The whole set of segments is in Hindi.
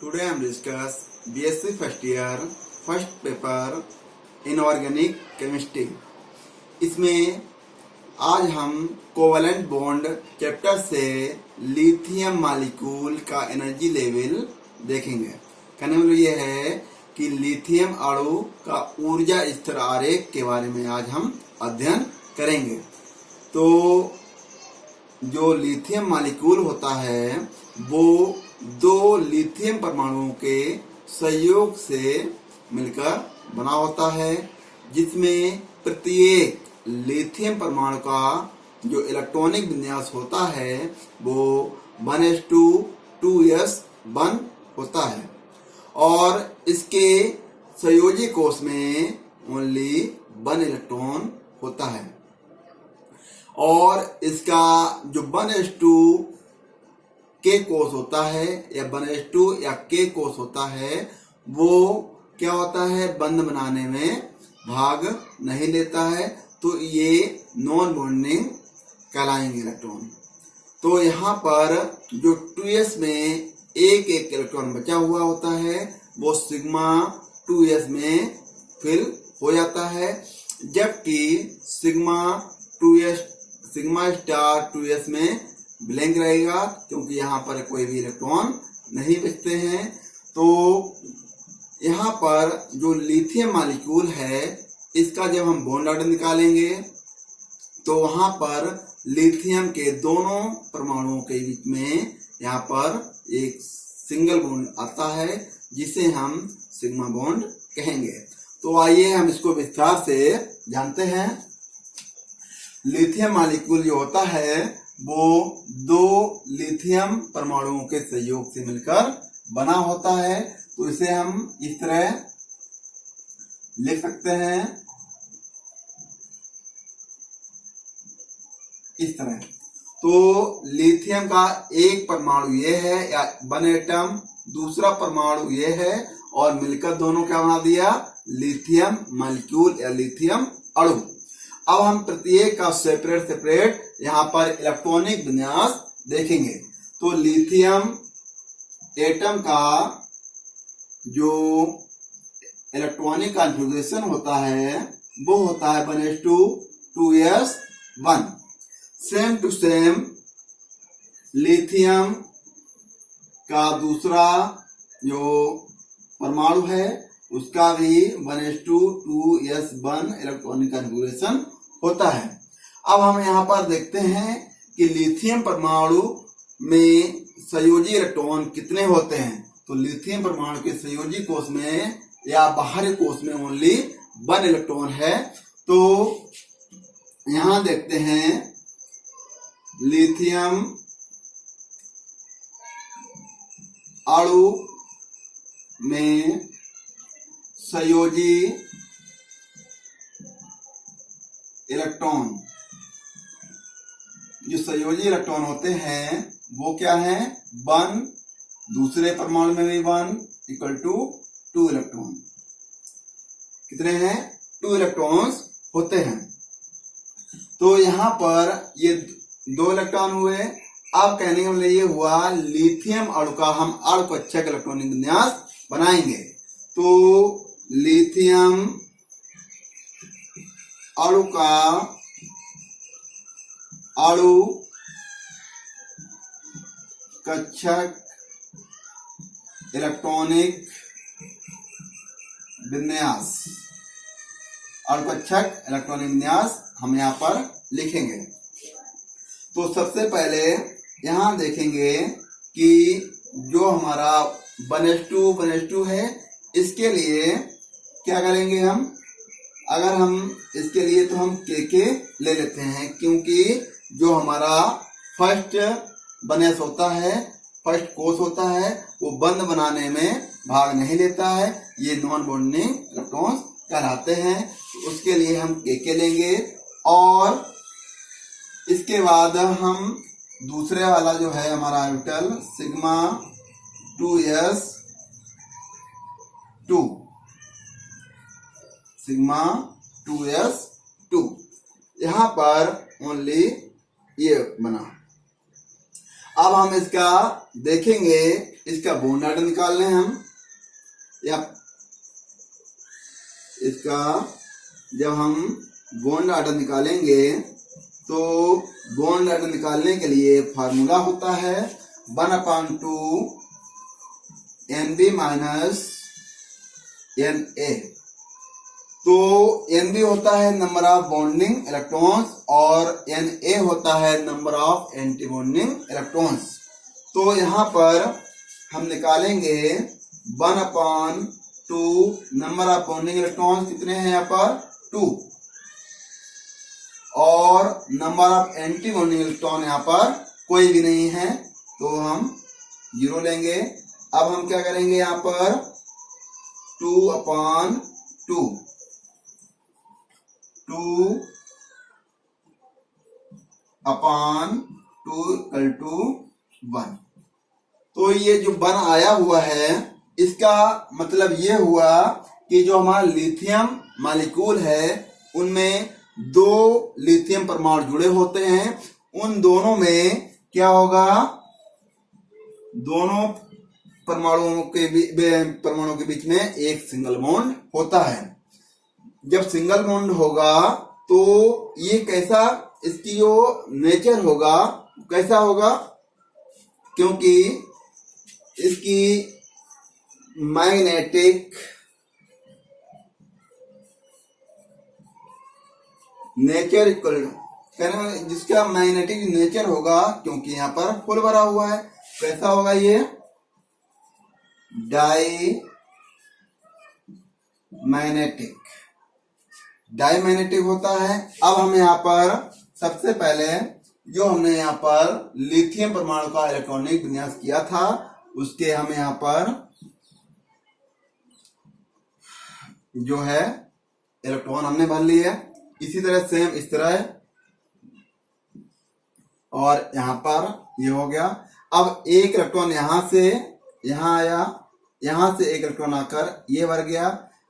Today I am discuss BSc first year first paper inorganic chemistry. इसमें आज हम कोवलेंट बॉन्ड चैप्टर से लिथियम मॉलिक्यूल का एनर्जी लेवल देखेंगे। कहने मतलब ये है कि लिथियम अणु का ऊर्जा स्तर आरेख के बारे में आज हम अध्ययन करेंगे। तो जो लिथियम मॉलिक्यूल होता है वो दो लिथियम परमाणुओं के संयोग से मिलकर बना होता है, जिसमें प्रत्येक लिथियम परमाणु का जो इलेक्ट्रॉनिक विन्यास होता है वो 1s2 2s1 होता है और इसके संयोजी कोश में ओनली 1 इलेक्ट्रॉन होता है और इसका जो 1s2 के कोष होता है या 1s2 या के कोष होता है वो क्या होता है, बंध बनाने में भाग नहीं लेता है, तो ये नॉन बॉन्डिंग कहलाएंगे इलेक्ट्रॉन। तो यहाँ पर जो 2s में एक इलेक्ट्रॉन बचा हुआ होता है वो सिग्मा 2s में फिल हो जाता है, जबकि सिग्मा स्टार 2s में ब्लैंक रहेगा क्योंकि यहाँ पर कोई भी इलेक्ट्रॉन नहीं बचते हैं। तो यहाँ पर जो लिथियम मॉलिक्यूल है इसका जब हम बॉन्ड ऑर्डर निकालेंगे तो वहाँ पर लिथियम के दोनों परमाणुओं के बीच में यहाँ पर एक सिंगल बॉन्ड आता है जिसे हम सिग्मा बॉन्ड कहेंगे। तो आइए हम इसको विस्तार से जानते हैं। लिथियम मॉलिक्यूल जो होता है वो दो लिथियम परमाणुओं के संयोग से मिलकर बना होता है। तो इसे हम इस तरह लिख सकते हैं, इस तरह। तो लिथियम का एक परमाणु ये है या 1 एटम, दूसरा परमाणु ये है और मिलकर दोनों क्या बना दिया, लिथियम मॉलिक्यूल या लिथियम अणु। अब हम प्रत्येक का सेपरेट यहाँ पर इलेक्ट्रॉनिक विन्यास देखेंगे। तो लिथियम एटम का जो इलेक्ट्रॉनिक कॉन्फ़िगरेशन होता है वो होता है 1s2 2s1। Same to same lithium का दूसरा जो परमाणु है उसका भी 1s2 2s1 इलेक्ट्रॉनिक कॉन्फ़िगरेशन होता है। अब हम यहाँ पर देखते हैं कि लिथियम परमाणु में संयोजी इलेक्ट्रॉन कितने होते हैं। तो लिथियम परमाणु के संयोजी कोश में या बाहरी कोश में ओनली 1 इलेक्ट्रॉन है। तो यहाँ देखते हैं लिथियम अणु में संयोजी इलेक्ट्रॉन, जो संयोजी इलेक्ट्रॉन होते हैं वो क्या है, 1, दूसरे परमाणु में भी 1 इक्वल टू 2 इलेक्ट्रॉन। कितने हैं, 2 इलेक्ट्रॉन्स होते हैं। तो यहाँ पर ये 2 इलेक्ट्रॉन हुए। अब कहने का मतलब ये हुआ लिथियम अणु का हम अर्धपक्षक इलेक्ट्रॉनिक विन्यास बनाएंगे। तो लिथियम अणु का अणु कक्षक इलेक्ट्रॉनिक विन्यास, अणुकक्षक इलेक्ट्रॉनिक विन्यास हम यहाँ पर लिखेंगे। तो सबसे पहले यहाँ देखेंगे कि जो हमारा 1s2 है इसके लिए क्या करेंगे हम, अगर हम इसके लिए तो हम के ले लेते हैं क्योंकि जो हमारा फर्स्ट 1s होता है, फर्स्ट कोश होता है वो बंध बनाने में भाग नहीं लेता है, ये नॉन बॉन्डिंग इलेक्ट्रॉन्स कहलाते हैं। तो उसके लिए हम के लेंगे और इसके बाद हम दूसरे वाला जो है हमारा ऑर्बिटल सिग्मा 2s2 यहाँ पर ओनली ये बना। अब हम इसका देखेंगे, इसका बॉन्ड ऑर्डर निकालने हम, या इसका जब हम बॉन्ड ऑर्डर निकालेंगे तो बॉन्ड ऑर्डर निकालने के लिए फार्मूला होता है 1/2 NB माइनस Na। तो Nb होता है नंबर ऑफ बॉन्डिंग इलेक्ट्रॉन्स और Na होता है number of anti bonding electrons. तो यहाँ पर हम निकालेंगे 1/2 नंबर ऑफ बॉन्डिंग इलेक्ट्रॉन्स कितने हैं यहाँ पर 2, और number of anti bonding electron यहाँ पर कोई भी नहीं है तो हम 0 लेंगे। अब हम क्या करेंगे यहाँ पर 2/2 1। तो ये जो 1 आया हुआ है इसका मतलब ये हुआ कि जो हमारा लिथियम मॉलिक्यूल है उनमें 2 लिथियम परमाणु जुड़े होते हैं, उन दोनों में क्या होगा, दोनों परमाणुओं के बीच में एक सिंगल बॉन्ड होता है। जब सिंगल बॉन्ड होगा तो ये कैसा, इसकी जो नेचर होगा कैसा होगा, क्योंकि इसकी मैग्नेटिक नेचर इक्वल, जिसका मैग्नेटिक नेचर होगा, क्योंकि यहाँ पर फुल भरा हुआ है, कैसा होगा ये डाई होता है। अब हम यहाँ पर सबसे पहले जो हमने यहाँ पर लिथियम परमाणु का इलेक्ट्रॉनिक विन्यास किया था उसके हम यहाँ पर जो है इलेक्ट्रॉन हमने भर लिए। इसी तरह सेम इस तरह, और यहाँ पर ये हो गया। अब एक इलेक्ट्रॉन यहाँ से यहाँ आया, यहाँ से एक इलेक्ट्रॉन आकर ये भर गया।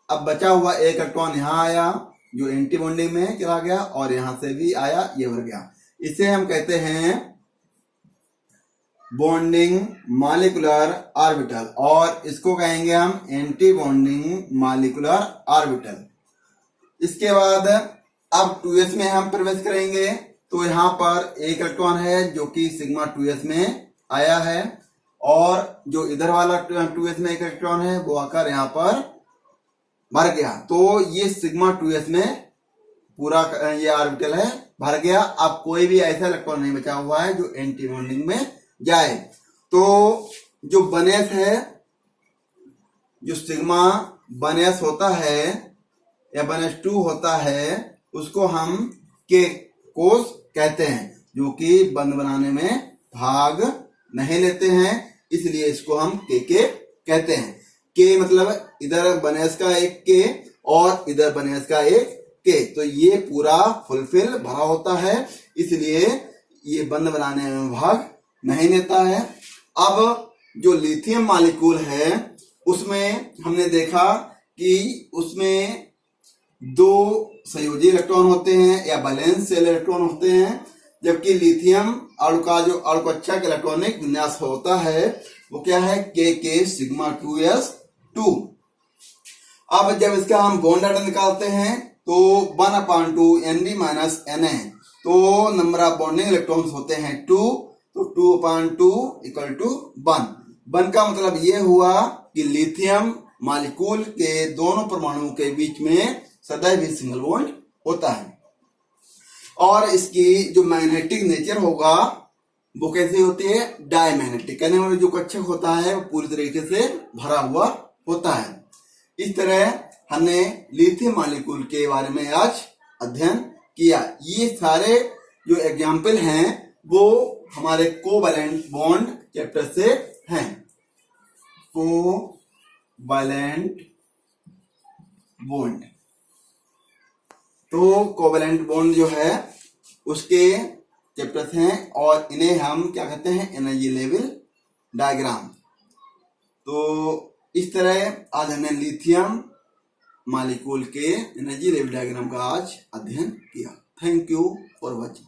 अब बचा हुआ एक इलेक्ट्रॉन यहाँ आया जो एंटी बॉन्डिंग में चला गया, और यहाँ से भी आया, ये भर गया। इसे हम कहते हैं बॉन्डिंग मॉलिक्यूलर ऑर्बिटल, और इसको कहेंगे हम एंटी बॉन्डिंग मॉलिक्यूलर ऑर्बिटल। इसके बाद अब 2s में हम प्रवेश करेंगे, तो यहाँ पर एक इलेक्ट्रॉन है जो कि सिग्मा 2s में आया है, और जो इधर वाला 2s में एक इलेक्ट्रॉन है वो आकर यहाँ पर भर गया। तो ये सिग्मा 2s में पूरा ये ऑर्बिटल है भर गया। अब कोई भी ऐसा इलेक्ट्रॉन नहीं बचा हुआ है जो एंटी बॉन्डिंग में जाए। तो जो 1s है, जो सिग्मा 1s होता है या 1s2 होता है, उसको हम के कोष कहते हैं, जो कि बंध बनाने में भाग नहीं लेते हैं, इसलिए इसको हम के कहते हैं। के मतलब इधर 1s का एक के और इधर 1s का एक के, तो ये पूरा फुलफिल भरा होता है, इसलिए ये बंध बनाने में भाग नहीं लेता है। अब जो लिथियम मॉलिक्यूल है उसमें हमने देखा कि उसमें 2 संयोजी इलेक्ट्रॉन होते हैं या बैलेंस सेल इलेक्ट्रॉन होते हैं, जबकि लिथियम अणु का जो अणुकक्षा का इलेक्ट्रॉनिक विन्यास होता है वो क्या है, के सिग्मा 2s2। अब जब इसका हम बॉन्ड ऑर्डर निकालते हैं तो 1/2 Nb माइनस Na, तो नंबर ऑफ बॉन्डिंग इलेक्ट्रॉन्स होते हैं 2, तो 2/2 इक्वल टू 1। 1 का मतलब ये हुआ कि लिथियम मॉलिक्यूल के दोनों परमाणुओं के बीच में सदैव ही सिंगल बॉन्ड होता है, और इसकी जो मैग्नेटिक नेचर होगा वो कैसे होती है, डायमैग्नेटिक, कहने वाला जो कक्षक होता है वो पूरी तरीके से भरा हुआ होता है। इस तरह हमने लिथियम मॉलिक्यूल के बारे में आज अध्ययन किया। ये सारे जो एग्जाम्पल हैं वो हमारे कोवैलेंट बॉन्ड चैप्टर से हैं। कोवैलेंट बॉन्ड, तो कोवैलेंट बॉन्ड जो है उसके चैप्टर्स हैं, और इन्हें हम क्या कहते हैं, एनर्जी लेवल डायग्राम। तो इस तरह आज हमने लिथियम मॉलिक्यूल के एनर्जी लेवल डायग्राम का आज अध्ययन किया। Thank you for watching.